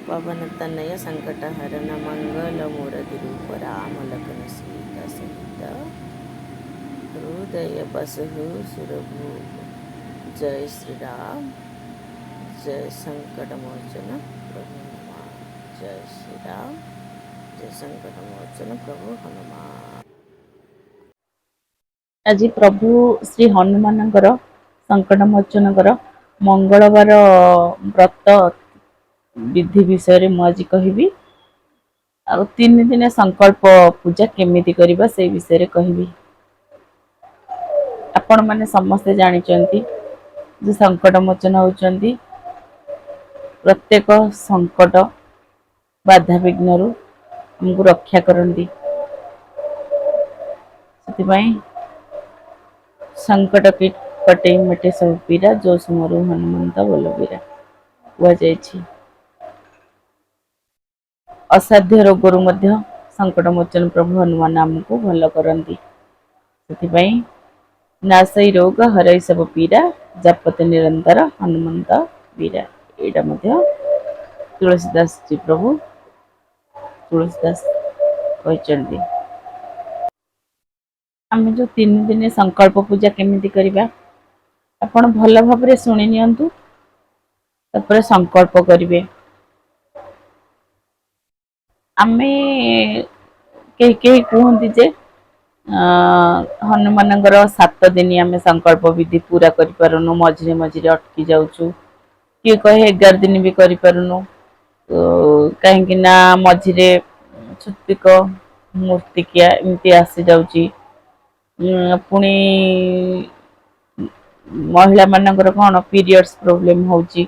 पवन तनय संकटहरण मंगल मूर्ति रूप राम लखन सीता सहित हृदय बसहु सुरभूप। जय श्री राम, जय संकट मोचन प्रभु हनुमान। जय श्री राम, जय संकट मोचन प्रभु हनुमान। आज प्रभु श्री हनुमानଙ୍କର संकट मोचनଙ୍କର मंगलवार व्रत विधि विषय में आज कहबी। आ 3 दिन संकल्प पूजा केमिति करिबा से विषय कहबी। आपण माने समस्ते जानिचंती जे संकट मोचन होचंती प्रत्येक संकट बाधा विघ्न रु हमको रक्षा करंती। ସେଥିପାଇଁ संकट की कटे मटे सब पीरा जो सुमरु हनुमंत बलबीरा कुआଯାଇଛି। असाध्य रोगरु मध्य संकट मोचन प्रभु हनुमान आमको भल करंती। ସେଥିପାଇଁ नासई रोग हरई सब पीरा जपत निरंतर हनुमंत वीरा। एटा मध्य तुलसीदास जी प्रभु तुलसीदास कहचंती। आमे जो 3 दिन संकल्प पूजा केमिति करिबा आपण भल भाबरे सुनि नियंतु, तपर संकल्प करिवे। आमे के कहंती जे हनुमानଙ୍କର 7 दिन आमे संकल्प विधि पूरा करि परनु, मझिरे मझिरे अटकी जाउछु। के कहे 11 दिन भी करि परनु, काहे कि ना मझिरे छुत्तिक मूर्तिकिया इमति आसी जाउची। पुणी महिला मानकर कौन पीरियड्स प्रोब्लेम होची,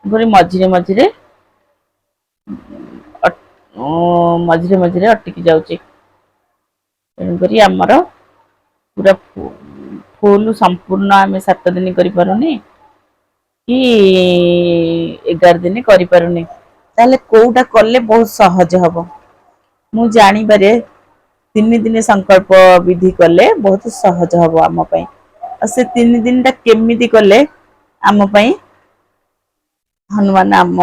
मझिरे मझिरे मझिरे मझिरे अटकी जाउची। तेणुकरी आमर पूरा फुल संपूर्ण आमे 7 दिन करि पारुनी कि 11 दिन करि पारुनी। ताले कोउटा करले बहुत सहज हबो मु जानि बारे 3 दिन संकल्प विधि कले बहुत सहज हबो आम पई। से 3 दिन ता केमिति कले आम पई हनुमान आम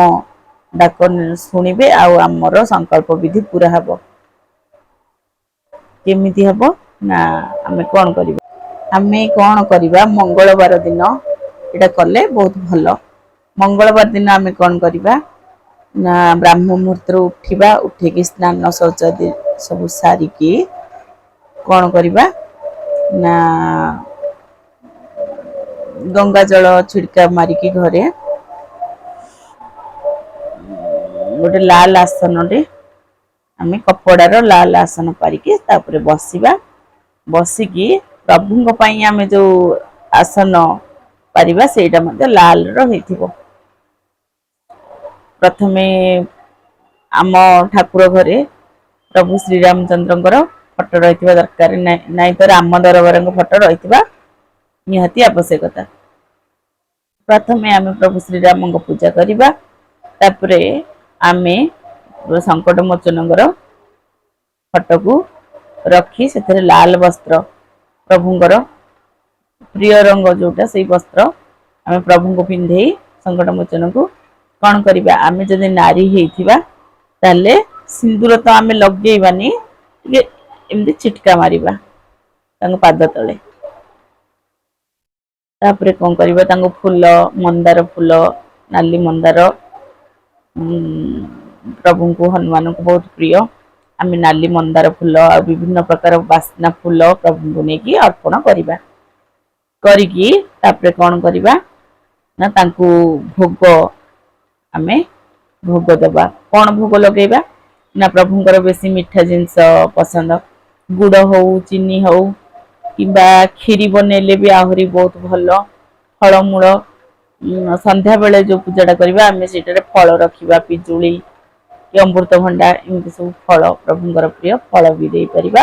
डाक सुनिबे आउ आमर संकल्प विधि पूरा हबो। केमिति हबो ना आमे कोन करिबा, आमे कोन करिबा मंगलवार दिन एटा कले बहुत भलो। मंगलवार दिन आमे कोन करिबा ना ब्राह्म मुहूर्त उठिबा, उठिकी स्नान शौच सब सारी की कोन करिबा ना गंगा जल छिड़का मारिकी घरे गोटे लाल आसन रे आमे कपड़ार लाल आसन पारिकी तापरे बसिबा। बसिकी प्रभुଙ୍କ ପାଇଁ आमे जो आसन पारिबा सेटा मते लाल रो हेथिबो। प्रथमे आम ठाकुर घरे प्रभु श्री रामचंद्रଙ୍କର फोटो रहितबा दरकार, नाइ तो राम दरबारଙ୍କ फोटो रहितबा निहाती आवश्यकता। प्रथमे आमे प्रभु श्री रामଙ୍କ पूजा करिबा, तापरे आमे संकट मोचनଙ୍କର फोटो को रखी सेथरे लाल वस्त्र प्रभुଙ୍କର प्रिय रंग जोटा से वस्त्र आमे प्रभु को पिंधे संकट मोचन को कौन करिबा। आमे जदि नारी हेथिबा ताले सिंदूर तो आमे लगेइबानी, एमदी छिटका मारिबा तांग पाद तले। तापरे कौन करिबा तांग फूल मंदार फूल नाली मंदार प्रभु को हनुमान को बहुत प्रिय। आमे नाली मंदार फूल आ विभिन्न प्रकार बासना फूल प्रभु को नेकी अर्पण करिबा। करिकी तापरे कौन करिबा ना तांकु भोग आमे भोग दबा। कौन भोग लगेबा ना प्रभुଙ୍କର बेसी मिठा जिंस पसंद, गुड़ हो चीनी हो किबा खीरी बनेले भी आहुरी बहुत भलो। फलमूल संध्या बेले जो पूजाटा करिबा आमे सेटारे फल रखिबा, पिजुली अमृतभंडा एमती सब फल प्रभुଙ୍କର प्रिय फल भी दे परिबा।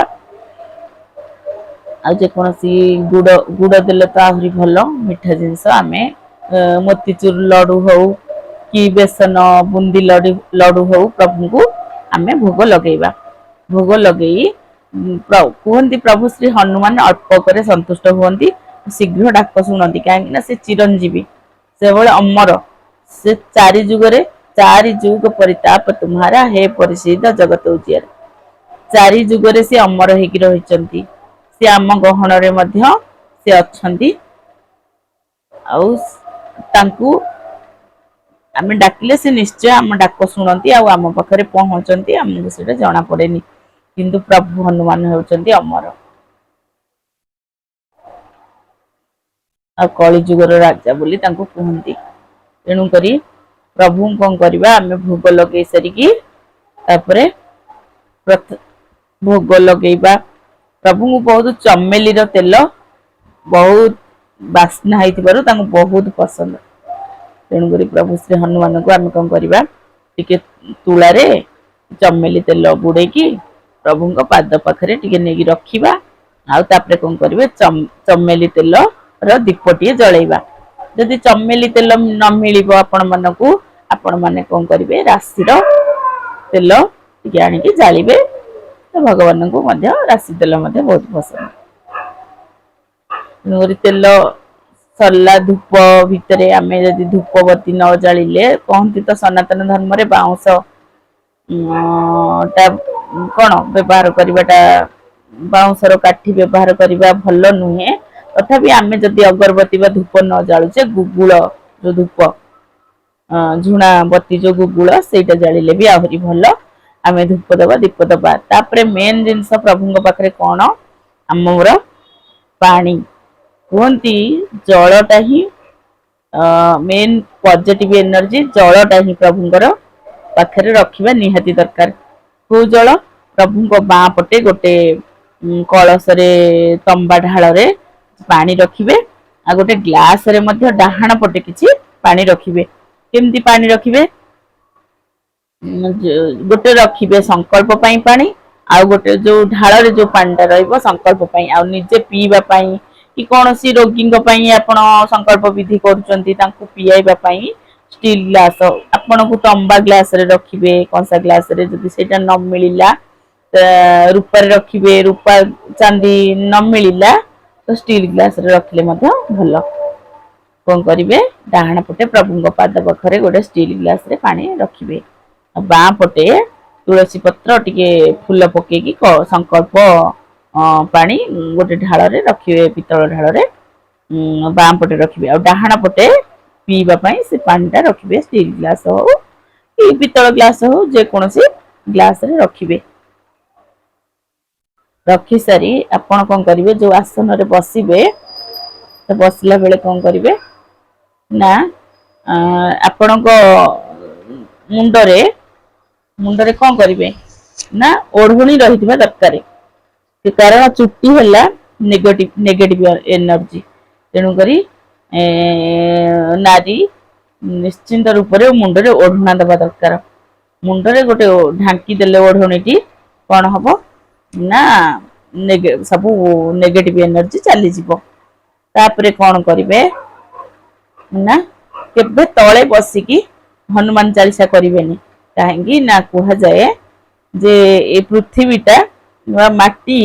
आ जे कोनसी गुड़ गुड़ देले तो आहुरी भलो मिठा जिंस आमे मोतीचूर लड्डू हो कि बेसन बुंदी लड्डू हो प्रभु को आमे भोग लगेबा। भोग लगेई कहती प्रभु श्री हनुमान अल्प करे संतुष्ट हुअंती, शीघ्र डाक शुणती, कहीं से चिरंजीवी से अमर से 4 जुगरे चारि जुग परिताप तुम्हारा हे परिसिद्ध जगत उजियार। चारि जुगरे से अमर ହେଇକି ରହିଛନ୍ତି। ସେ ଆମ ଗହଣରେ ମଧ୍ୟ ସେ ଅଛନ୍ତି। ଆଉ ତାଙ୍କୁ ଆମେ ଡାକିଲେ ସେ ନିଶ୍ଚୟ ଆମ ଡାକ ଶୁଣନ୍ତି ଆଉ ଆମ ପାଖରେ ପହଞ୍ଚନ୍ତି। ଆମକୁ ସେଇଟା ଜଣା ପଡେନି, କିନ୍ତୁ ପ୍ରଭୁ ହନୁମାନ ହେଉଛନ୍ତି ଅମର ଆଉ କଳି ଯୁଗର ରାଜା ବୋଲି ତାଙ୍କୁ କୁହନ୍ତି। ତେଣୁକରି ପ୍ରଭୁଙ୍କୁ କଣ କରିବା, ଆମେ ଭୋଗ ଲଗେଇ ସାରିକି ତାପରେ ଭୋଗ ଲଗେଇବା। ପ୍ରଭୁଙ୍କୁ ବହୁତ ଚମେଲିର ତେଲ ବହୁତ ବାସ୍ନା ହେଇଥିବାରୁ ତାଙ୍କୁ ବହୁତ ପସନ୍ଦ। ତେଣୁକରି ପ୍ରଭୁ ଶ୍ରୀ ହନୁମାନଙ୍କୁ ଆମେ କଣ କରିବା, ଟିକେ ତୁଳାରେ ଚମେଲି ତେଲ ବୁଡେଇକି ପ୍ରଭୁଙ୍କ ପାଦ ପାଖରେ ଟିକେ ନେଇକି ରଖିବା। ଆଉ ତାପରେ କଣ କରିବେ, ଚମେଲି ତେଲ ର ଦୀପଟିଏ ଜଳେଇବା। ଯଦି ଚମେଲି ତେଲ ନ ମିଳିବ ଆପଣ ମାନଙ୍କୁ, ଆପଣ ମାନେ କଣ କରିବେ, ରାଶିର ତେଲ ଟିକେ ଆଣିକି ଜାଳିବେ। ଭଗବାନଙ୍କୁ ମଧ୍ୟ ରାଶି ତେଲ ମଧ୍ୟ ବହୁତ ପସନ୍ଦ। ତେଲ ସରିଲା ଧୂପ ଭିତରେ ଆମେ ଯଦି ଧୂପବତୀ ନ ଜାଳିଲେ, କହନ୍ତି ତ ସନାତନ ଧର୍ମରେ ବାଉଁଶ ଟା କଣ ବ୍ୟବହାର କରିବାଟା, ବାଉଁଶର କାଠି ବ୍ୟବହାର କରିବା ଭଲ ନୁହେଁ। ତଥାପି ଆମେ ଯଦି ଅଗରବତୀ ବା ଧୂପ ନ ଜାଳୁଛେ, ଗୁଗୁଳ ଯୋଉ ଧୂପ ଝୁଣା ବତୀ ଯୋଉ ଗୁଗୁଳ, ସେଇଟା ଜାଳିଲେ ବି ଆହୁରି ଭଲ। ଆମେ ଧୂପ ଦବା, ଦୀପ ଦବା। ତାପରେ ମେନ୍ ଜିନିଷ ପ୍ରଭୁଙ୍କ ପାଖରେ କଣ, ଆମର ପାଣି। କୁହନ୍ତି ଜଳଟା ହିଁ ମେନ୍ ପଜିଟିଭ ଏନର୍ଜି। ଜଳଟା ହିଁ ପ୍ରଭୁଙ୍କର ପାଖରେ ରଖିବା ନିହାତି ଦରକାର। କୋଉ ଜଳ, ପ୍ରଭୁଙ୍କ ବାଁ ପଟେ ଗୋଟେ କଳସରେ ତମ୍ବା ଢାଳରେ ପାଣି ରଖିବେ। ଆଉ ଗୋଟେ ଗ୍ଲାସ ରେ ମଧ୍ୟ ଡାହାଣ ପଟେ କିଛି ପାଣି ରଖିବେ। କେମିତି ପାଣି ରଖିବେ, ଗୋଟେ ରଖିବେ ସଂକଳ୍ପ ପାଇଁ ପାଣି, ଆଉ ଗୋଟେ ଯୋଉ ଢାଳରେ ଯୋଉ ପାଣିଟା ରହିବ ସଂକଳ୍ପ ପାଇଁ, ଆଉ ନିଜେ ପିଇବା ପାଇଁ କି କୌଣସି ରୋଗୀଙ୍କ ପାଇଁ ଆପଣ ସଂକଳ୍ପ ବିଧି କରୁଛନ୍ତି ତାଙ୍କୁ ପିଆଇବା ପାଇଁ ଷ୍ଟିଲ ଗ୍ଲାସ, ଆପଣଙ୍କୁ ତମ୍ବା ଗ୍ଲାସ ରେ ରଖିବେ। କଂସା ଗ୍ଲାସ ରେ ଯଦି ସେଇଟା ନ ମିଳିଲା, ରୂପାରେ ରଖିବେ। ରୂପା ଚାନ୍ଦି ନ ମିଳିଲା ତ ଷ୍ଟିଲ ଗ୍ଲାସ ରେ ରଖିଲେ ମଧ୍ୟ ଭଲ। କଣ କରିବେ, ଡାହାଣ ପଟେ ପ୍ରଭୁଙ୍କ ପାଦ ପାଖରେ ଗୋଟେ ଷ୍ଟିଲ ଗ୍ଲାସ ରେ ପାଣି ରଖିବେ। ଆଉ ବାଁ ପଟେ ତୁଳସୀ ପତ୍ର ଟିକେ ଫୁଲ ପକେଇକି ସଂକଳ୍ପ ପାଣି ଗୋଟେ ଢାଳରେ ରଖିବେ, ପିତ୍ତଳ ଢାଳରେ ବାଁ ପଟେ ରଖିବେ। ଆଉ ଡାହାଣ ପଟେ ପିଇବା ପାଇଁ ସେ ପାଣି ଟା ରଖିବେ। ଷ୍ଟିଲ ଗ୍ଲାସ ହଉ କି ପିତ୍ତଳ ଗ୍ଲାସ ହଉ, ଯେକୌଣସି ଗ୍ଲାସ ରେ ରଖିବେ। ରଖି ସାରି ଆପଣ କଣ କରିବେ, ଯୋଉ ଆସନରେ ବସିବେ, ବସିଲା ବେଳେ କଣ କରିବେ ନା, ଆପଣଙ୍କ ମୁଣ୍ଡରେ କଣ କରିବେ ନା, ଓଢଣୀ ରହିଥିବା ଦରକାର। କାରଣ ଚୁଟି ହେଲା ନେଗେଟିଭ ଏନର୍ଜି। ତେଣୁକରି ନାରୀ ନିଶ୍ଚିନ୍ତ ରୂପରେ ମୁଣ୍ଡରେ ଓଢଣା ଦେବା ଦରକାର। ମୁଣ୍ଡରେ ଗୋଟେ ଢାଙ୍କି ଦେଲେ ଓଢଣୀଟି କଣ ହବ ନା, ସବୁ ନେଗେଟିଭ ଏନର୍ଜି ଚାଲିଯିବ। ତାପରେ କଣ କରିବେ ନା, କେବେ ତଳେ ବସିକି ହନୁମାନ ଚାଳିଶା କରିବେନି। କାହିଁକି ନା କୁହାଯାଏ ଯେ ଏ ପୃଥିବୀଟା ବା ମାଟି,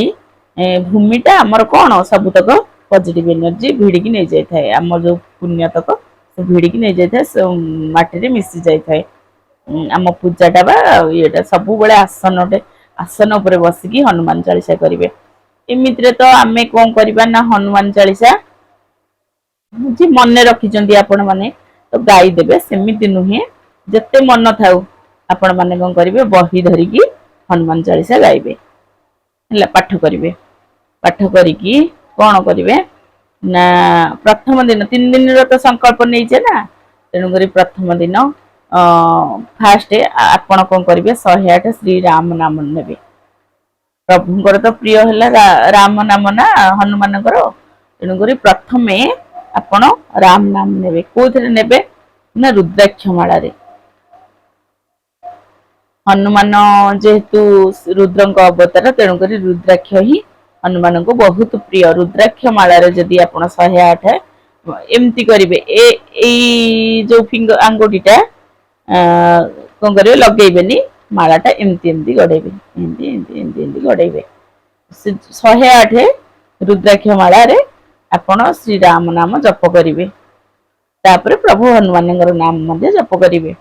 ଭୂମିଟା ଆମର କଣ, ସବୁତକ ପଜିଟିଭ ଏନର୍ଜି ଭିଡିକି ନେଇଯାଇଥାଏ। ଆମର ଯୋଉ ପୁଣ୍ୟତକ ସେ ଭିଡିକି ନେଇଯାଇଥାଏ, ମାଟିରେ ମିଶି ଯାଇଥାଏ। ଆମ ପୂଜାଟା ବା ଇଏଟା ସବୁବେଳେ ଆସନ ଉପରେ ବସିକି ହନୁମାନ ଚାଳିଶା କରିବେ। ଏମିତିରେ ତ ଆମେ କଣ କରିବା ନା, ହନୁମାନ ଚାଳିଶା ମନେ ରଖିଛନ୍ତି ଆପଣ ମାନେ ତ ଗାଈ ଦେବେ, ସେମିତି ନୁହେଁ। ଯେତେ ମନ ଥାଉ ଆପଣ ମାନେ କଣ କରିବେ, ବହି ଧରିକି ହନୁମାନ ଚାଳିଶା ଗାଇବେ ହେଲା, ପାଠ କରିବେ। ପାଠ କରିକି କଣ କରିବେ ନା, ପ୍ରଥମ ଦିନ, 3 ଦିନର ତ ସଂକଳ୍ପ ନେଇଛେ ନା, ତେଣୁକରି ପ୍ରଥମ ଦିନ ଫାଷ୍ଟ ଆପଣ କଣ କରିବେ, 108 ଶ୍ରୀରାମ ନାମ ନେବେ। ପ୍ରଭୁଙ୍କର ତ ପ୍ରିୟ ହେଲା ରାମ ନାମ ନା, ହନୁମାନଙ୍କର। ତେଣୁକରି ପ୍ରଥମେ ଆପଣ ରାମ ନାମ ନେବେ। କୋଉଥିରେ ନେବେ ନା, ରୁଦ୍ରାକ୍ଷ ମାଳାରେ। ହନୁମାନ ଯେହେତୁ ରୁଦ୍ରଙ୍କ ଅବତାର, ତେଣୁକରି ରୁଦ୍ରାକ୍ଷ ହିଁ ହନୁମାନଙ୍କୁ ବହୁତ ପ୍ରିୟ। ରୁଦ୍ରାକ୍ଷ ମାଳାରେ ଯଦି ଆପଣ 108 ଏମିତି କରିବେ, ଏଇ ଯୋଉ ଆଙ୍ଗୁଠିଟା କଣ କରିବେ, ଲଗେଇବେନି। ମାଳା ଟା ଏମିତି ଏମିତି ଗଡେଇବେ, ଏମିତି ଗଡେଇବେ। 108 ରୁଦ୍ରାକ୍ଷ ମାଳାରେ ଆପଣ ଶ୍ରୀରାମ ନାମ ଜପ କରିବେ। ତାପରେ ପ୍ରଭୁ ହନୁମାନଙ୍କର ନାମ ମଧ୍ୟ ଜପ କରିବେ।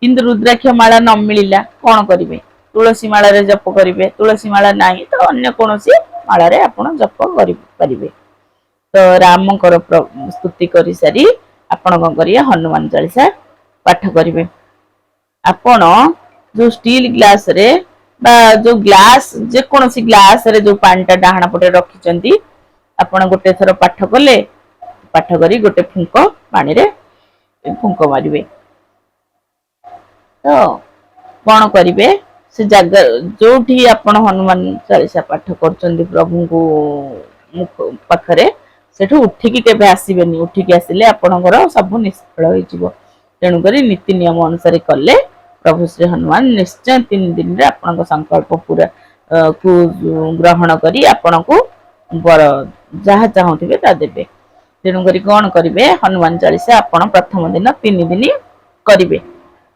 କିନ୍ତୁ ରୁଦ୍ରାକ୍ଷ ମାଳା ନ ମିଳିଲା କଣ କରିବେ? ତୁଳସୀ ମାଳାରେ ଜପ କରିବେ। ତୁଳସୀ ମାଳା ନାହିଁ ତ ଅନ୍ୟ କୌଣସି ମାଳାରେ ଆପଣ ଜପ କରିପାରିବେ। ତ ରାମଙ୍କର ସ୍ତୁତି କରିସାରି ଆପଣ କଣ କରିବେ? ହନୁମାନ ଚାଳିଶା ପାଠ କରିବେ। ଆପଣ ଯୋଉ ଷ୍ଟିଲ ଗ୍ଲାସ ରେ ବା ଯୋଉ ଗ୍ଲାସ ଯେକୌଣସି ଗ୍ଲାସ ରେ ଯୋଉ ପାଣିଟା ଡାହାଣ ପଟେ ରଖିଛନ୍ତି ଆପଣ ଗୋଟେ ଥର ପାଠ କଲେ, ପାଠ କରି ଗୋଟେ ଫୁଙ୍କ ପାଣିରେ ଫୁଙ୍କ ମାରିବେ। ତ କଣ କରିବେ? ସେ ଜାଗା ଯୋଉଠି ଆପଣ ହନୁମାନ ଚାଳିଶା ପାଠ କରୁଛନ୍ତି ପ୍ରଭୁଙ୍କୁ ପାଖରେ, ସେଠୁ ଉଠିକି କେବେ ଆସିବେନି। ଉଠିକି ଆସିଲେ ଆପଣଙ୍କର ସବୁ ନିଷ୍ଫଳ ହେଇଯିବ। ତେଣୁକରି ନୀତି ନିୟମ ଅନୁସାରେ କଲେ ପ୍ରଭୁ ଶ୍ରୀ ହନୁମାନ ନିଶ୍ଚୟ 3 ଦିନରେ ଆପଣଙ୍କ ସଂକଳ୍ପ ପୁରା କୁ ଗ୍ରହଣ କରି ଆପଣଙ୍କୁ ବର ଯାହା ଚାହୁଁଥିବେ ତା ଦେବେ। ତେଣୁକରି କଣ କରିବେ? ହନୁମାନ ଚାଳିଶା ଆପଣ ପ୍ରଥମ ଦିନ 3 ଦିନ କରିବେ।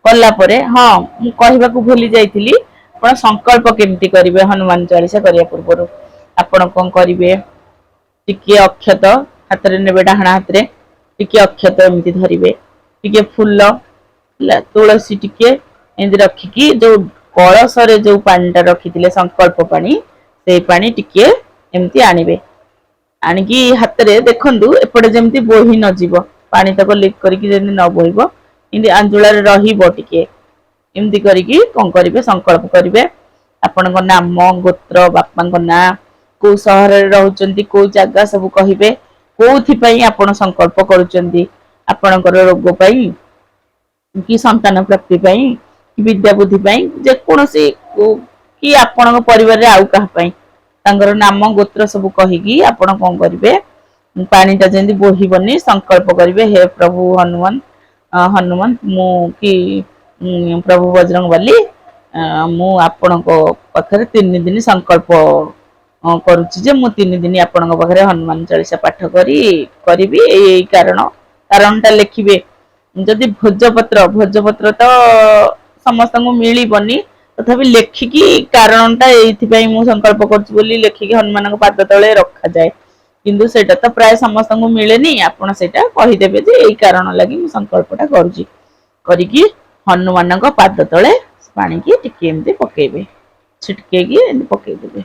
କଲା ପରେ, ହଁ ମୁଁ କହିବାକୁ ଭୁଲି ଯାଇଥିଲି, ଆପଣ ସଂକଳ୍ପ କେମିତି କରିବେ? ହନୁମାନ ଚାଳିଶା କରିବା ପୂର୍ବରୁ ଆପଣ କଣ କରିବେ? ଟିକେ ଅକ୍ଷତ ହାତରେ ନେବେ, ଡାହାଣ ହାତରେ ଟିକେ ଅକ୍ଷତ ଏମିତି ଧରିବେ, ଟିକେ ଫୁଲ ହେଲା, ତୁଳସୀ ଟିକେ ଏମିତି ରଖିକି ଯୋଉ କଳସରେ ଯୋଉ ପାଣି ଟା ରଖିଥିଲେ ସଂକଳ୍ପ ପାଣି, ସେଇ ପାଣି ଟିକେ ଏମିତି ଆଣିବେ। ଆଣିକି ହାତରେ ଦେଖନ୍ତୁ ଏପଟେ ଯେମିତି ବୋହି ନଯିବ, ପାଣି ତକ ଲିକ୍ କରିକି ଯେମିତି ନ ବୋହିବ, ଏମିତି ଆଞ୍ଜୁଳାରେ ରହିବ ଟିକେ। ଏମିତି କରିକି କଣ କରିବେ? ସଂକଳ୍ପ କରିବେ। ଆପଣଙ୍କ ନାମ, ଗୋତ୍ର, ବାପାଙ୍କ ନାଁ, କୋଉ ସହରରେ ରହୁଛନ୍ତି, କୋଉ ଜାଗା ସବୁ କହିବେ। କୋଉଥିପାଇଁ ଆପଣ ସଂକଳ୍ପ କରୁଛନ୍ତି? ଆପଣଙ୍କର ରୋଗ ପାଇଁ କି ସନ୍ତାନ ପ୍ରାପ୍ତି ପାଇଁ, ବିଦ୍ୟା ବୁଦ୍ଧି ପାଇଁ, ଯେକୌଣସି କି ଆପଣଙ୍କ ପରିବାରରେ ଆଉ କାହା ପାଇଁ, ତାଙ୍କର ନାମ ଗୋତ୍ର ସବୁ କହିକି ଆପଣ କଣ କରିବେ? ପାଣି ଟା ଯେମିତି ବୋହିବନି ସଂକଳ୍ପ କରିବେ। ହେ ପ୍ରଭୁ ହନୁମାନ, ହନୁମାନ ମୁଁ କି ପ୍ରଭୁ ବଜରଙ୍ଗବାଲି, ମୁଁ ଆପଣଙ୍କ ପାଖରେ 3 ଦିନ ସଂକଳ୍ପ କରୁଛି ଯେ ମୁଁ 3 ଦିନ ଆପଣଙ୍କ ପାଖରେ ହନୁମାନ ଚାଳିଶା ପାଠ କରିବି। ଏଇ କାରଣଟା ଲେଖିବେ। ଯଦି ଭୋଜପତ୍ର ତ ସମସ୍ତଙ୍କୁ ମିଳିବନି, ତଥାପି ଲେଖିକି କାରଣଟା ଏଇଥିପାଇଁ ମୁଁ ସଂକଳ୍ପ କରୁଛି ବୋଲି ଲେଖିକି ହନୁମାନଙ୍କ ପାଦ ତଳେ ରଖାଯାଏ। କିନ୍ତୁ ସେଇଟା ତ ପ୍ରାୟ ସମସ୍ତଙ୍କୁ ମିଳେନି। ଆପଣ ସେଇଟା କହିଦେବେ ଯେ ଏଇ କାରଣ ଲାଗି ମୁଁ ସଂକଳ୍ପଟା କରୁଛି। କରିକି ହନୁମାନଙ୍କ ପାଦ ତଳେ ପାଣିକି ଟିକେ ଏମିତି ପକେଇବେ, ଛିଟକେଇକି ଏମିତି ପକେଇଦେବେ।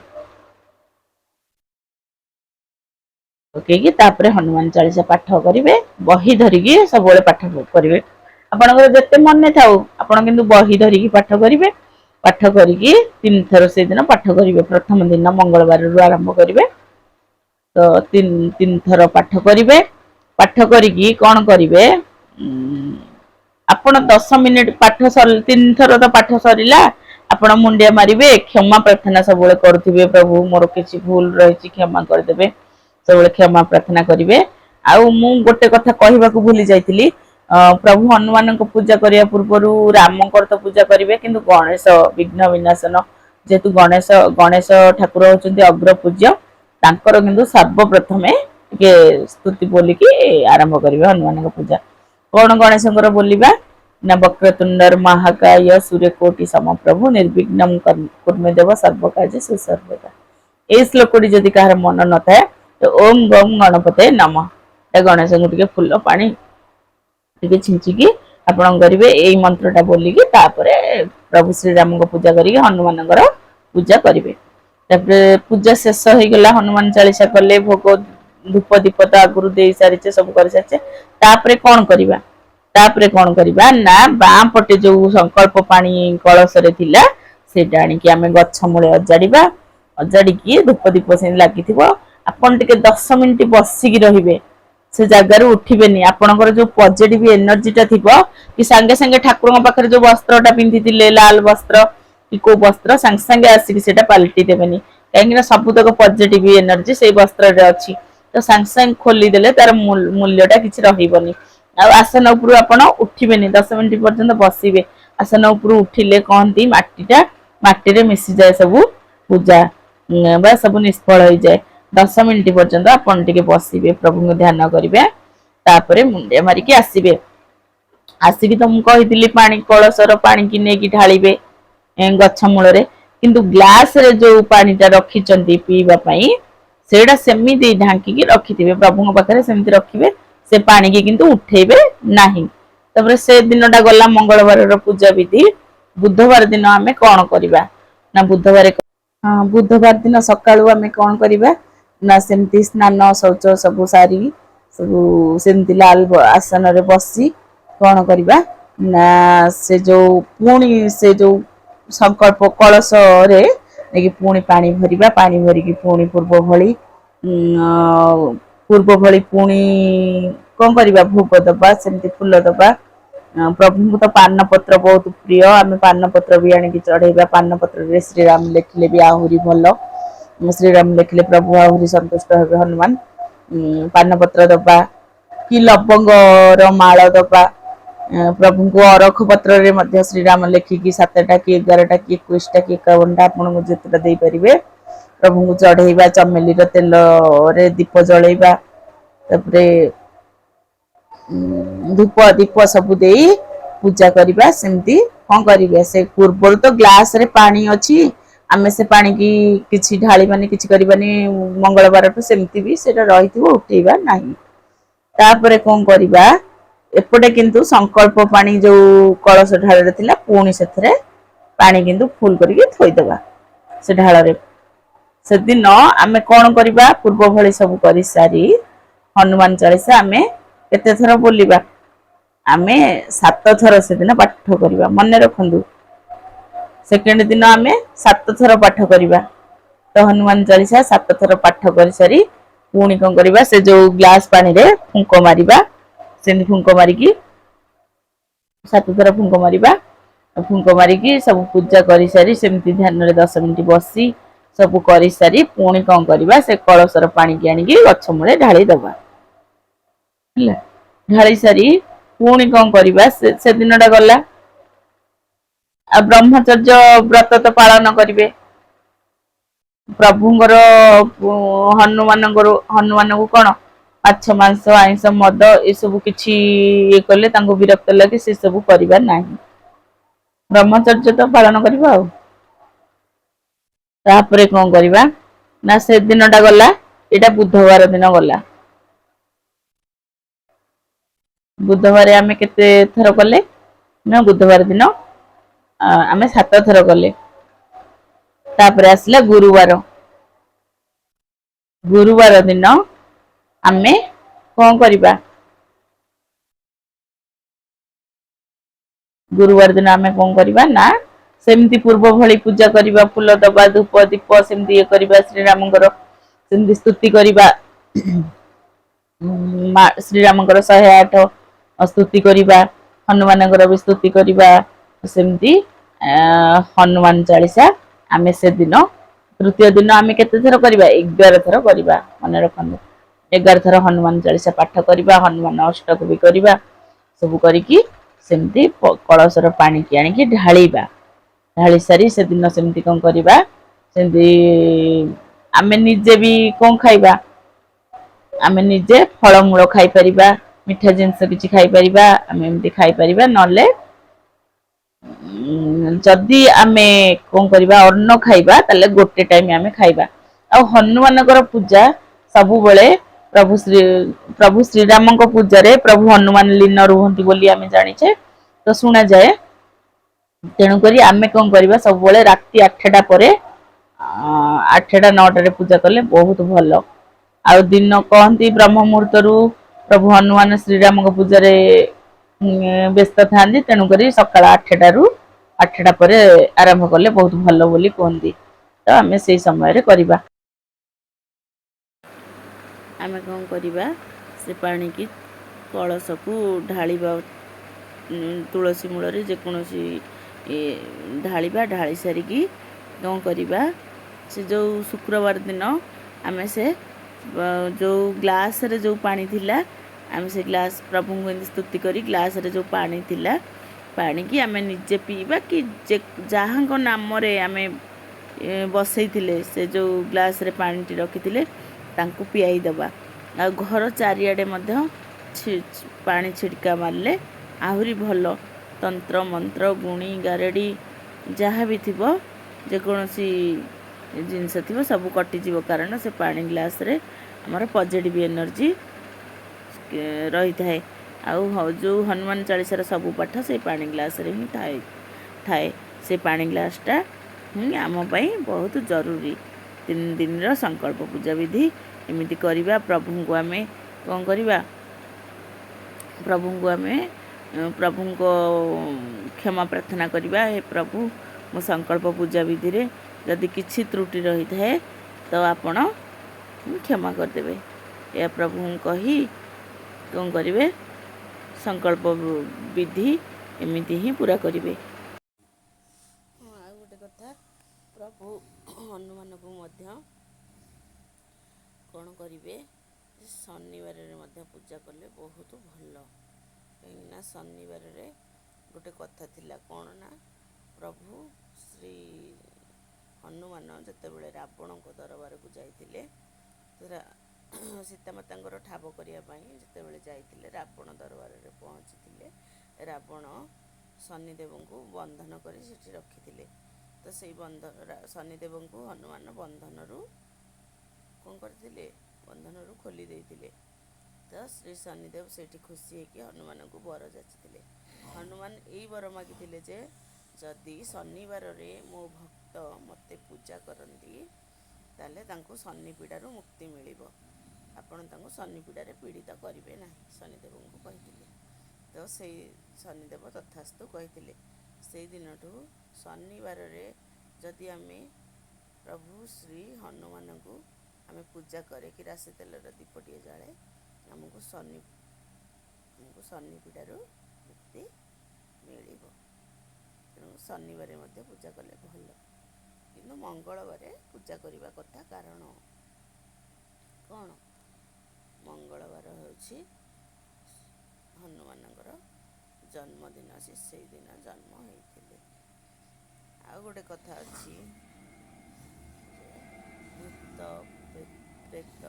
ପକେଇକି ତାପରେ ହନୁମାନ ଚାଳିଶା ପାଠ କରିବେ। ବହି ଧରିକି ସବୁବେଳେ ପାଠ କରିବେ। ଆପଣଙ୍କର ଯେତେ ମନେ ଥାଉ, ଆପଣ କିନ୍ତୁ ବହି ଧରିକି ପାଠ କରିବେ। ପାଠ କରିକି 3 ଥର ସେଇଦିନ ପାଠ କରିବେ। ପ୍ରଥମ ଦିନ ମଙ୍ଗଳବାରରୁ ଆରମ୍ଭ କରିବେ। ତ 3 ଥର ପାଠ କରିବେ। ପାଠ କରିକି କଣ କରିବେ? ଆପଣ 10 ମିନିଟ ପାଠ 3 ଥର ତ ପାଠ ସରିଲା, ଆପଣ ମୁଣ୍ଡିଆ ମାରିବେ, କ୍ଷମା ପ୍ରାର୍ଥନା ସବୁବେଳେ କରୁଥିବେ। ପ୍ରଭୁ ମୋର କିଛି ଭୁଲ ରହିଛି କ୍ଷମା କରିଦେବେ। ସବୁବେଳେ କ୍ଷମା ପ୍ରାର୍ଥନା କରିବେ। ଆଉ ମୁଁ ଗୋଟେ କଥା କହିବାକୁ ଭୁଲି ଯାଇଥିଲି, ପ୍ରଭୁ ହନୁମାନଙ୍କ ପୂଜା କରିବା ପୂର୍ବରୁ ରାମଙ୍କର ତ ପୂଜା କରିବେ, କିନ୍ତୁ ଗଣେଶ ବିଘ୍ନ ବିନାଶନ, ଯେହେତୁ ଗଣେଶ ଠାକୁର ହଉଛନ୍ତି ଅଗ୍ର ପୂଜ୍ୟ, ତାଙ୍କର କିନ୍ତୁ ସର୍ବପ୍ରଥମେ ଟିକେ ସ୍ତୁତି ବୋଲିକି ଆରମ୍ଭ କରିବେ ହନୁମାନଙ୍କ ପୂଜା। କଣ ଗଣେଶଙ୍କର ବୋଲିବା ନା? ବକ୍ରତୁଣ୍ଡର ମହାକାୟ ସୂର୍ଯ୍ୟକୋଟି ସମପ୍ରଭୁ ନିର୍ବିଘ୍ନଂ କୁର୍ମେ ଦେବ ସର୍ବକାର୍ଯ୍ୟେ ସୁସର୍ବଦା। ଏଇ ଶ୍ଲୋକଟି ଯଦି କାହାର ମନ ନଥାଏ, ତ ଓಂ ଗଂ ଗଣପତେ ନମଃ, ଗଣେଶଙ୍କୁ ଟିକେ ଫୁଲ ପାଣି ଟିକେ ଛିଞ୍ଚିକି ଆପଣ କରିବେ। ଏଇ ମନ୍ତ୍ରଟା ବୋଲିକି ତାପରେ ପ୍ରଭୁ ଶ୍ରୀରାମଙ୍କ ପୂଜା କରିକି ହନୁମାନଙ୍କର ପୂଜା କରିବେ। ତାପରେ ପୂଜା ଶେଷ ହେଇଗଲା, ହନୁମାନ ଚାଳିଶା କଲେ, ଭୋଗ ଧୂପ ଦୀପ ତ ଆଗରୁ ଦେଇ ସାରିଛେ, ସବୁ କରିସାରିଛେ। ତାପରେ କଣ କରିବା? ନା ବାଁ ପଟେ ଯୋଉ ସଂକଳ୍ପ ପାଣି କଳସରେ ଥିଲା, ସେଇଟା ଆଣିକି ଆମେ ଗଛ ମୂଳେ ଅଜାଡିବା। ଅଜାଡିକି ଧୂପ ଦୀପ ସେମିତି ଲାଗିଥିବ। ଆପଣ ଟିକେ 10 ମିନିଟ ବସିକି ରହିବେ, ସେ ଜାଗାରୁ ଉଠିବେନି। ଆପଣଙ୍କର ଯୋଉ ପଜିଟିଭ ଏନର୍ଜି ଟା ଥିବ, କି ସାଙ୍ଗେ ସାଙ୍ଗେ ଠାକୁରଙ୍କ ପାଖରେ ଯୋଉ ବସ୍ତ୍ରଟା ପିନ୍ଧିଥିଲେ, ଲାଲ ବସ୍ତ୍ର କି କୋଉ ବସ୍ତ୍ର, ସାଙ୍ଗେ ସାଙ୍ଗେ ଆସିକି ସେଇଟା ପାଲଟି ଦେବେନି। କାହିଁକି ନା ସବୁତକ ପଜିଟିଭ ଏନର୍ଜି ସେଇ ବସ୍ତ୍ରରେ ଅଛି। ତ ସାଙ୍ଗେ ସାଙ୍ଗେ ଖୋଲିଦେଲେ ତାର ମୂଲ୍ୟ ଟା କିଛି ରହିବନି। ଆଉ ଆସନ ଉପରୁ ଆପଣ ଉଠିବେନି, 10 ମିନିଟ ପର୍ଯ୍ୟନ୍ତ ବସିବେ। ଆସନ ଉପରୁ ଉଠିଲେ କହନ୍ତି ମାଟିରେ ମିଶିଯାଏ ସବୁ ପୂଜା ବା ସବୁ ନିଷ୍ଫଳ ହେଇଯାଏ। 10 ମିନିଟ ପର୍ଯ୍ୟନ୍ତ ଆପଣ ଟିକେ ବସିବେ, ପ୍ରଭୁଙ୍କୁ ଧ୍ୟାନ କରିବେ। ତାପରେ ମୁଣ୍ଡିଆ ମାରିକି ଆସିବେ। ଆସିକି ତ ମୁଁ କହିଥିଲି ପାଣି କଳସର ପାଣିକି ନେଇକି ଢାଳିବେ ଗଛ ମୂଳରେ। କିନ୍ତୁ ଗ୍ଲାସ ରେ ଯୋଉ ପାଣି ଟା ରଖିଛନ୍ତି ପିଇବା ପାଇଁ, ସେଇଟା ସେମିତି ଢାଙ୍କିକି ରଖିଥିବେ, ପ୍ରଭୁଙ୍କ ପାଖରେ ସେମିତି ରଖିବେ। ସେ ପାଣିକି କିନ୍ତୁ ଉଠେଇବେ ନାହିଁ। ତାପରେ ସେ ଦିନଟା ଗଲା ମଙ୍ଗଳବାରର ପୂଜା ବିଧି। ବୁଧବାର ଦିନ ଆମେ କଣ କରିବା ନା ବୁଧବାର ଦିନ ସକାଳୁ ଆମେ କଣ କରିବା ନା ସେମିତି ସ୍ନାନ ଶୌଚ ସବୁ ସାରି ସବୁ ସେମିତି ଲାଲ ଆସନରେ ବସି କଣ କରିବା ନା ସେ ଯୋଉ ପୁଣି ସେ ଯୋଉ ସଂକଳ୍ପ କଳସରେ ନେଇକି ପୁଣି ପାଣି ଭରିବା। ପାଣି ଭରିକି ପୁଣି ପୂର୍ବ ଭଳି ପୁଣି କଣ କରିବା ଭୋଗ ଦବା ସେମିତି ଫୁଲ ଦବା। ପ୍ରଭୁଙ୍କୁ ତ ପାନପତ୍ର ବହୁତ ପ୍ରିୟ, ଆମେ ପାନପତ୍ର ବି ଆଣିକି ଚଢେଇବା। ପାନପତ୍ରରେ ଶ୍ରୀରାମ ଲେଖିଲେ ବି ଆହୁରି ଭଲ। ଶ୍ରୀରାମ ଲେଖିଲେ ପ୍ରଭୁ ଆହୁରି ସନ୍ତୁଷ୍ଟ ହେବେ ହନୁମାନ। ପାନପତ୍ର ଦବା କି ଲବଙ୍ଗର ମାଳ ଦବା। ପ୍ରଭୁଙ୍କୁ ଅରଖ ପତ୍ରରେ ମଧ୍ୟ ଶ୍ରୀରାମ ଲେଖିକି 7ଟା କି 11ଟା କି 21ଟା କି 51ଟା ଆପଣଙ୍କୁ ଯେତେଟା ଦେଇପାରିବେ ପ୍ରଭୁଙ୍କୁ ଚଢେଇବା। ଚମେଲିର ତେଲରେ ଦୀପ ଜଳେଇବା। ତାପରେ ଧୂପ ଦୀପ ସବୁ ଦେଇ ପୂଜା କରିବା। ସେମିତି କଣ କରିବେ ସେ ପୂର୍ବରୁ ତ ଗ୍ଲାସରେ ପାଣି ଅଛି, ଆମେ ସେ ପାଣିକି କିଛି ଢାଳିବାନି କିଛି କରିବାନି। ମଙ୍ଗଳବାରଠୁ ସେମିତି ବି ସେଇଟା ରହିଥିବ, ଉଠେଇବା ନାହିଁ। ତାପରେ କଣ କରିବା ଏପଟେ କିନ୍ତୁ ସଂକଳ୍ପ ପାଣି ଯୋଉ କଳସ ଢାଳରେ ଥିଲା ପୁଣି ସେଥିରେ ପାଣି କିନ୍ତୁ ଫୁଲ କରିକି ଥୋଇଦବା ସେ ଢାଳରେ। ସେଦିନ ଆମେ କଣ କରିବା ପୂର୍ବ ଭଳି ସବୁ କରିସାରି ହନୁମାନ ଚାଳିଶା ଆମେ କେତେ ଥର ବୋଲିବା? ଆମେ 7 ଥର ସେଦିନ ପାଠ କରିବା, ମନେ ରଖନ୍ତୁ। ସେକେଣ୍ଡ ଦିନ ଆମେ 7 ଥର ପାଠ କରିବା। ତ ହନୁମାନ ଚାଳିଶା 7 ଥର ପାଠ କରିସାରି ପୁଣି କଣ କରିବା ସେ ଯୋଉ ଗ୍ଲାସ ପାଣିରେ ଫୁଙ୍କ ମାରିବା। ସେମିତି ଫୁଙ୍କ ମାରିକି 7 ଥର ଫୁଙ୍କ ମାରିବା। ଫୁଙ୍କ ମାରିକି ସବୁ ପୂଜା କରିସାରି ସେମିତି ଧ୍ୟାନରେ 10 ମିନିଟ ବସି ସବୁ କରିସାରି ପୁଣି କଣ କରିବା ସେ କଳସର ପାଣିକି ଆଣିକି ଗଛ ମୂଳେ ଢାଳି ଦବା। ହେଲା, ଢାଳି ସାରି ପୁଣି କଣ କରିବା ସେଦିନ ଟା ଗଲା। ଆଉ ବ୍ରହ୍ମଚର୍ଯ୍ୟ ବ୍ରତ ତ ପାଳନ କରିବେ। ପ୍ରଭୁଙ୍କର ହନୁମାନଙ୍କୁ କଣ ମାଛ ମାଂସ ଆଇଁଷ ମଦ ଏସବୁ କିଛି ଇଏ କଲେ ତାଙ୍କୁ ବିରକ୍ତ ଲାଗେ, ସେ ସବୁ କରିବା ନାହିଁ। ବ୍ରହ୍ମଚର୍ଯ୍ୟ ତ ପାଳନ କରିବା ଆଉ। ତାପରେ କଣ କରିବା ନା ସେ ଦିନଟା ଗଲା। ଏଇଟା ବୁଧବାର ଦିନ ଗଲା। ବୁଧବାର ଆମେ କେତେ ଥର କଲେ ନା ବୁଧବାର ଦିନ ଆମେ 7 ଥର କଲେ। ତାପରେ ଆସିଲା ଗୁରୁବାର। ଗୁରୁବାର ଦିନ ଆମେ କଣ କରିବା? ଗୁରୁବାର ଦିନ ଆମେ କଣ କରିବା ନା ସେମିତି ପୂର୍ବ ଭଳି ପୂଜା କରିବା। ଫୁଲ ଦବା, ଧୂପ ଦୀପ ସେମିତି ଇଏ କରିବା। ଶ୍ରୀରାମଙ୍କର ସେମିତି ସ୍ତୁତି କରିବା। ଶ୍ରୀରାମଙ୍କର 108 ସ୍ତୁତି କରିବା। ହନୁମାନଙ୍କର ବି ସ୍ତୁତି କରିବା। ସେମିତି ହନୁମାନ ଚାଳିଶା ଆମେ ସେଦିନ ତୃତୀୟ ଦିନ ଆମେ କେତେ ଥର କରିବା? 11 ଥର କରିବା, ମନେ ରଖନ୍ତୁ। 11 ଥର ହନୁମାନ ଚାଳିଶା ପାଠ କରିବା। ହନୁମାନ ଅଷ୍ଟକ ବି କରିବା। ସବୁ କରିକି ସେମିତି କଳସର ପାଣିକି ଆଣିକି ଢାଳିବା। ଢାଳି ସାରି ସେଦିନ ସେମିତି କଣ କରିବା ସେମିତି ଆମେ ନିଜେ ବି କଣ ଖାଇବା? ଆମେ ନିଜେ ଫଳମୂଳ ଖାଇପାରିବା। ମିଠା ଜିନିଷ କିଛି ଖାଇପାରିବା। ଆମେ ଏମିତି ଖାଇପାରିବା। ନହେଲେ ଯଦି ଆମେ କଣ କରିବା ଅନ୍ନ ଖାଇବା ତାହେଲେ ଗୋଟେ ଟାଇମ ଆମେ ଖାଇବା। ଆଉ ହନୁମାନଙ୍କର ପୂଜା ସବୁବେଳେ ପ୍ରଭୁ ଶ୍ରୀରାମଙ୍କ ପୂଜାରେ ପ୍ରଭୁ ହନୁମାନ ଲୀନ ରୁହନ୍ତି ବୋଲି ଆମେ ଜାଣିଛେ, ତ ଶୁଣାଯାଏ। ତେଣୁକରି ଆମେ କଣ କରିବା ସବୁବେଳେ ରାତି 8ଟା ପରେ 8ଟା 9ଟାରେ ପୂଜା କଲେ ବହୁତ ଭଲ। ଆଉ ଦିନ କହନ୍ତି ବ୍ରହ୍ମ ମୁହୂର୍ତ୍ତରୁ ପ୍ରଭୁ ହନୁମାନ ଶ୍ରୀରାମଙ୍କ ପୂଜାରେ ବ୍ୟସ୍ତ ଥାନ୍ତି। ତେଣୁକରି ସକାଳ 8ଟା ପରେ ଆରମ୍ଭ କଲେ ବହୁତ ଭଲ ବୋଲି କୁହନ୍ତି। ତ ଆମେ ସେଇ ସମୟରେ କରିବା। ଆମେ କଣ କରିବା ସେ ପାଣିକି କଳସକୁ ଢାଳିବା। ତୁଳସୀ ମୂଳରେ ଯେକୌଣସି ଢାଳିବା। ଢାଳି ସାରିକି କଣ କରିବା ସେ ଯେଉଁ ଶୁକ୍ରବାର ଦିନ ଆମେ ସେ ଯେଉଁ ଗ୍ଲାସରେ ଯେଉଁ ପାଣି ଥିଲା ଆମେ ସେ ଗ୍ଲାସ ପ୍ରଭୁଙ୍କୁ ଏମିତି ସ୍ତୁତି କରି ଗ୍ଲାସରେ ଯେଉଁ ପାଣି ଥିଲା ପାଣିକି ଆମେ ନିଜେ ପିଇବା କି ଯାହାଙ୍କ ନାମରେ ଆମେ ବସେଇଥିଲେ ସେ ଯେଉଁ ଗ୍ଲାସରେ ପାଣିଟି ରଖିଥିଲେ ତାଙ୍କୁ ପିଆଇ ଦେବା। ଆଉ ଘର ଚାରିଆଡ଼େ ମଧ୍ୟ ପାଣି ଛିଟକା ମାରିଲେ ଆହୁରି ଭଲ। ତନ୍ତ୍ର ମନ୍ତ୍ର ଗୁଣି ଗାରେଡ଼ି ଯାହା ବି ଥିବ ଯେକୌଣସି ଜିନିଷ ଥିବ ସବୁ କଟିଯିବ। କାରଣ ସେ ପାଣି ଗ୍ଲାସରେ ଆମର ପଜିଟିଭ୍ ଏନର୍ଜି ରହିଥାଏ। ଆଉ ଯେଉଁ ହନୁମାନ ଚାଳିଶାର ସବୁ ପାଠ ସେଇ ପାଣି ଗ୍ଲାସରେ ହିଁ ଥାଏ। ସେ ପାଣି ଗ୍ଲାସଟା ହିଁ ଆମ ପାଇଁ ବହୁତ ଜରୁରୀ। 3 ଦିନର ସଂକଳ୍ପ ପୂଜା ବିଧି ଏମିତି କରିବା। ପ୍ରଭୁଙ୍କୁ ଆମେ କ'ଣ କରିବା? ପ୍ରଭୁଙ୍କ କ୍ଷମା ପ୍ରାର୍ଥନା କରିବା। ହେ ପ୍ରଭୁ, ମୋ ସଂକଳ୍ପ ପୂଜା ବିଧିରେ ଯଦି କିଛି ତ୍ରୁଟି ରହିଥାଏ ତ ଆପଣ କ୍ଷମା କରିଦେବେ। ଏହା ପ୍ରଭୁଙ୍କୁ କହି କ'ଣ କରିବେ? ସଂକଳ୍ପ ବିଧି ଏମିତି ହିଁ ପୁରା କରିବେ। ଆଉ ଗୋଟେ କଥା, ପ୍ରଭୁ ହନୁମାନଙ୍କୁ ମଧ୍ୟ କ'ଣ କରିବେ? ଶନିବାରରେ ମଧ୍ୟ ପୂଜା କଲେ ବହୁତ ଭଲ। କାହିଁକିନା ଶନିବାରରେ ଗୋଟେ କଥା ଥିଲା କ'ଣ ନା, ପ୍ରଭୁ ଶ୍ରୀ ହନୁମାନ ଯେତେବେଳେ ରାବଣଙ୍କ ଦରବାରକୁ ଯାଇଥିଲେ, ସୀତାମାତାଙ୍କର ଠାବ କରିବା ପାଇଁ ଯେତେବେଳେ ଯାଇଥିଲେ, ରାବଣ ଦରବାରରେ ପହଞ୍ଚିଥିଲେ, ରାବଣ ଶନିଦେବଙ୍କୁ ବନ୍ଧନ କରି ସେଠି ରଖିଥିଲେ। ତ ସେଇ ଶନିଦେବଙ୍କୁ ହନୁମାନ ବନ୍ଧନରୁ କ'ଣ କରିଥିଲେ? ବନ୍ଧନରୁ ଖୋଲି ଦେଇଥିଲେ। ତ ଶ୍ରୀ ଶନିଦେବ ସେଇଠି ଖୁସି ହେଇକି ହନୁମାନଙ୍କୁ ବର ଯାଚିଥିଲେ। ହନୁମାନ ଏଇ ବର ମାଗିଥିଲେ ଯେ ଯଦି ଶନିବାରରେ ମୋ ଭକ୍ତ ମୋତେ ପୂଜା କରନ୍ତି ତାହେଲେ ତାଙ୍କୁ ଶନି ପୀଡ଼ାରୁ ମୁକ୍ତି ମିଳିବ। ଆପଣ ତାଙ୍କୁ ଶନି ପୀଡ଼ାରେ ପୀଡ଼ିତ କରିବେ ନାହିଁ, ଶନିଦେବଙ୍କୁ କହିଥିଲେ। ତ ସେଇ ଶନିଦେବ ତଥାସ୍ତୁ କହିଥିଲେ। ସେଇ ଦିନଠୁ ଶନିବାରରେ ଯଦି ଆମେ ପ୍ରଭୁ ଶ୍ରୀ ହନୁମାନଙ୍କୁ ଆମେ ପୂଜା କରେ କି ରାଶି ତେଲର ଦୀପଟିଏ ଜାଳେ, ଆମକୁ ଶନି ପୀଡ଼ାରୁ ମୁକ୍ତି ମିଳିବ। ତେଣୁ ଶନିବାରେ ମଧ୍ୟ ପୂଜା କଲେ ଭଲ, କିନ୍ତୁ ମଙ୍ଗଳବାରେ ପୂଜା କରିବା କଥା। କାରଣ କ'ଣ? ମଙ୍ଗଳବାର ହେଉଛି ହନୁମାନଙ୍କର ଜନ୍ମଦିନ, ସେ ସେଇଦିନ ଜନ୍ମ ହେଇଥିଲେ। ଆଉ ଗୋଟେ କଥା ଅଛି ଯେ ଭୂତ ପ୍ରେତ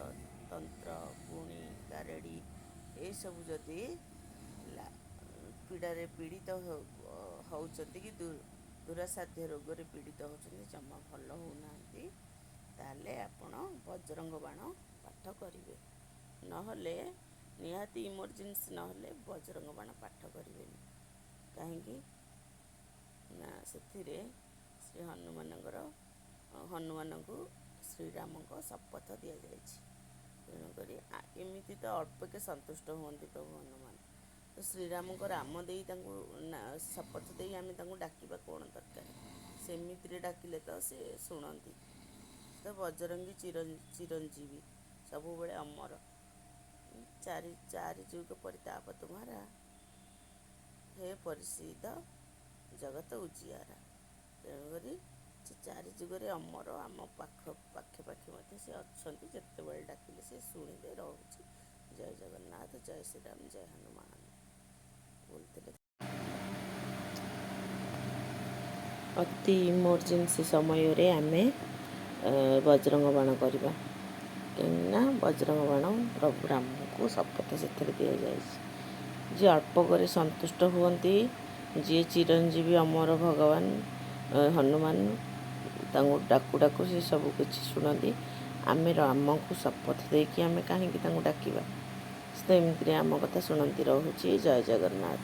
ତନ୍ତ୍ର ଗୁଣି ଗାରେଡ଼ି ଏଇସବୁ ଯଦି ପୀଡ଼ାରେ ପୀଡ଼ିତ ହେଉଛନ୍ତି କି ଦୁରାସାଧ୍ୟ ରୋଗରେ ପୀଡ଼ିତ ହେଉଛନ୍ତି, ଜମା ଭଲ ହେଉନାହାନ୍ତି, ତାହେଲେ ଆପଣ ବଜରଙ୍ଗ ବାଣ ପାଠ କରିବେ। ନହେଲେ ନିହାତି ଇମର୍ଜେନ୍ସି ନହେଲେ ବଜରଙ୍ଗ ବାଣ ପାଠ କରିବେନି। କାହିଁକି ନା ସେଥିରେ ଶ୍ରୀ ହନୁମାନଙ୍କୁ ଶ୍ରୀରାମଙ୍କ ଶପଥ ଦିଆଯାଇଛି। ତେଣୁକରି ଏମିତି ତ ଅଳ୍ପକେ ସନ୍ତୁଷ୍ଟ ହୁଅନ୍ତି ପ୍ରଭୁ ହନୁମାନ। ତ ଶ୍ରୀରାମଙ୍କ ରାମ ଦେଇ ତାଙ୍କୁ ଶପଥ ଦେଇ ଆମେ ତାଙ୍କୁ ଡାକିବା କ'ଣ ଦରକାର? ସେମିତିରେ ଡାକିଲେ ତ ସେ ଶୁଣନ୍ତି। ତ ବଜରଙ୍ଗୀ ଚିରଞ୍ଜୀବୀ, ସବୁବେଳେ ଅମର। ଚାରି ଯୁଗ ପରିତାପ ତୁମ୍ହାରା, ହେ ପରିସିଦ ଜଗତ ଉଜିଆରା। ତେଣୁକରି ସେ 4 ଯୁଗରେ ଅମର, ଆମ ପାଖେ ମଧ୍ୟ ସେ ଅଛନ୍ତି। ଯେତେବେଳେ ଡାକିଲେ ସେ ଶୁଣିଲେ ରହୁଛି। ଜୟ ଜଗନ୍ନାଥ, ଜୟ ଶ୍ରୀରାମ, ଜୟ ହନୁମାନ ବୋଲୁଥିଲେ। ଅତି ଇମର୍ଜେନ୍ସି ସମୟରେ ଆମେ ବଜରଙ୍ଗ ବାଣ କରିବା। କାହିଁକିନା ବଜରଙ୍ଗ ବାଣ ପ୍ରଭୁ ରାମଙ୍କୁ ଶପଥ ସେଥିରେ ଦିଆଯାଇଛି। ଯିଏ ଅଳ୍ପ କରି ସନ୍ତୁଷ୍ଟ ହୁଅନ୍ତି, ଯିଏ ଚିରଞ୍ଜୀବୀ ଅମର ଭଗବାନ ହନୁମାନ, ତାଙ୍କୁ ଡାକୁ ଡାକୁ ସେ ସବୁ କିଛି ଶୁଣନ୍ତି। ଆମେ ରାମଙ୍କୁ ଶପଥ ଦେଇକି ଆମେ କାହିଁକି ତାଙ୍କୁ ଡାକିବା? ସେ ତ ଏମିତିରେ ଆମ କଥା ଶୁଣନ୍ତି। ରହୁଛି। ଜୟ ଜଗନ୍ନାଥ।